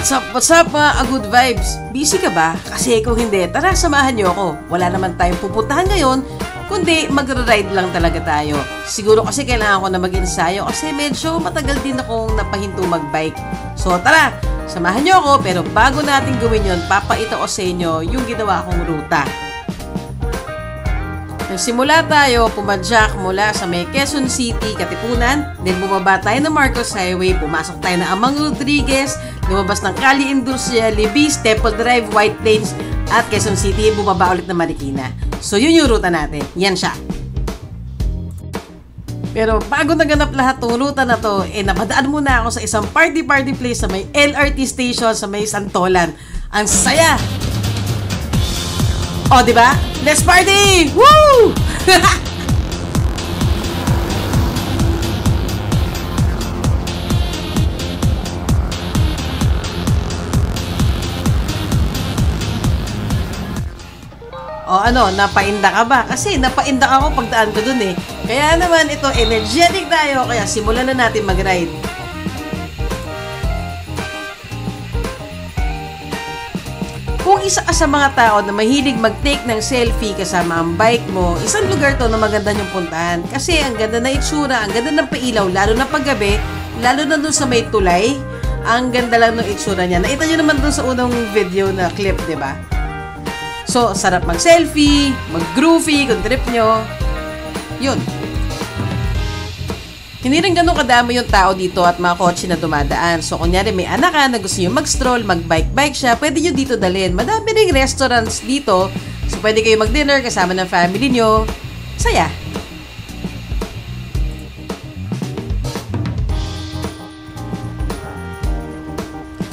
What's up mga good vibes? Busy ka ba? Kasi kung hindi, tara samahan niyo ako. Wala naman tayong pupuntahan ngayon, kundi magra-ride lang talaga tayo. Siguro kasi kailangan ko na mag-ensayo kasi medyo matagal din akong napahinto mag-bike. So tara, samahan niyo ako, pero bago natin gawin yun, papakita ko sa inyo yung ginawa kong ruta. Nagsimula tayo, pumadyak mula sa may Quezon City, Katipunan, then bumaba tayo ng Marcos Highway, pumasok tayo ng Amang Rodriguez, lumabas ng Cali Industrial, Libis, Temple Drive, White Plains, at Quezon City, bumaba ulit ng Marikina. So yun yung ruta natin, yan siya. Pero bago naganap lahat ng ruta na to, napadaan muna ako sa isang party place sa may LRT station sa may Santolan. Ang saya! O, diba? Let's party! Woo! O ano, napainda ka ba? Kasi napainda ako pagdaan ko dun eh. Kaya naman ito, energetic tayo. Kaya simulan na natin mag-ride. Kung isa ka sa mga tao na mahilig mag-take ng selfie kasama ang bike mo, isang lugar to na maganda niyong puntahan. Kasi ang ganda na itsura, ang ganda ng pailaw, lalo na paggabi, lalo na dun sa may tulay, ang ganda lang ng itsura niya. Nakita niyo naman dun sa unang video na clip, di ba? So, sarap mag-selfie, mag-groovy, kung trip nyo. Yun. Hindi rin ganun kadami yung tao dito at mga kotse na dumadaan. So, kunyari may anak ka na gusto nyo mag-stroll, mag-bike-bike siya, pwede nyo dito dalhin. Madami ring restaurants dito. So, pwede kayo mag-dinner kasama ng family nyo. Saya.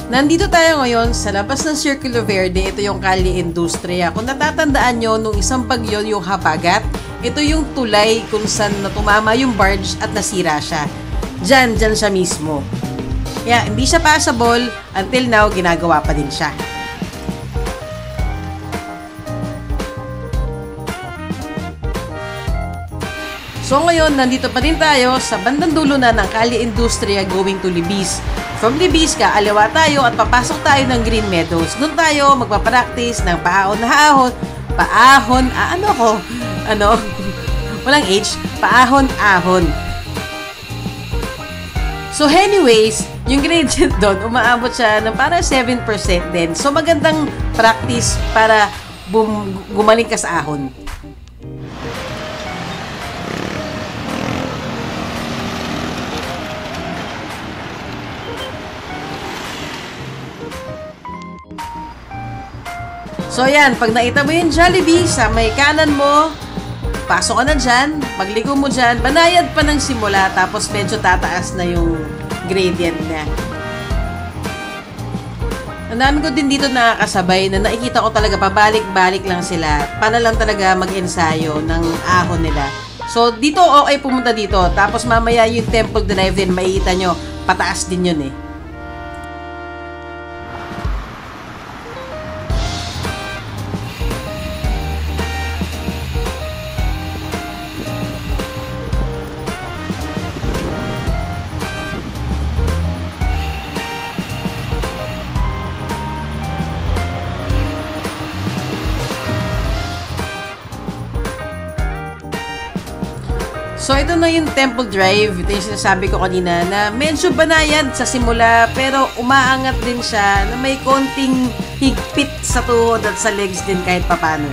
Nandito tayo ngayon sa labas ng Circulo Verde. Ito yung Cali Industria. Kung natatandaan nyo, nung isang bagyo yung habagat, ito yung tulay kung saan natumama yung barge at nasira siya. Diyan siya mismo. Kaya hindi siya passable, until now ginagawa pa din siya. So ngayon, nandito pa din tayo sa bandang dulo na ng Cali Industria going to Libis. From Libis, kaaliwa tayo at papasok tayo ng Green Meadows. Doon tayo magpapractice ng walang H, paahon-ahon. So anyways, yung gradient doon, umaabot siya ng para 7% din. So magandang practice para gumaling ka sa ahon. So yan, pag nakita mo yung Jollibee sa may kanan mo, pasok ka na dyan, pagligo mo dyan, banayad pa ng simula, tapos medyo tataas na yung gradient niya. Ang dami ko din dito nakakasabay na nakikita ko talaga pabalik-balik lang sila para lang talaga mag-ensayo ng ahon nila. So dito okay pumunta dito, tapos mamaya yung Temple Drive din, makikita nyo, pataas din yun eh. So, ito na yung Temple Drive. Ito yung sinasabi ko kanina na medyo banayad sa simula pero umaangat din siya na may konting higpit sa tuhod at sa legs din kahit papano.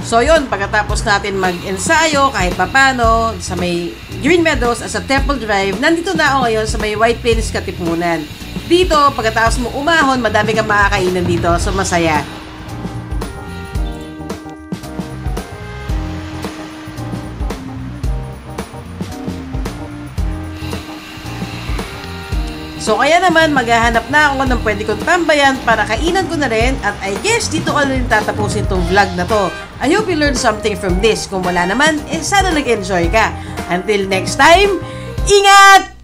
So, yun. Pagkatapos natin mag-ensayo kahit papano sa may Green Meadows at sa Temple Drive, nandito na ako ngayon sa may White Plains, Katipunan. Dito, pagkatapos mo umahon, madami kang makakainan dito. So, masaya. So, kaya naman, maghahanap na ako ng pwede kong tambayan para kainan ko na rin. At I guess, dito ko na rin tatapusin tong vlog na to. I hope you learned something from this. Kung wala naman, sana nag-enjoy ka. Until next time, ingat!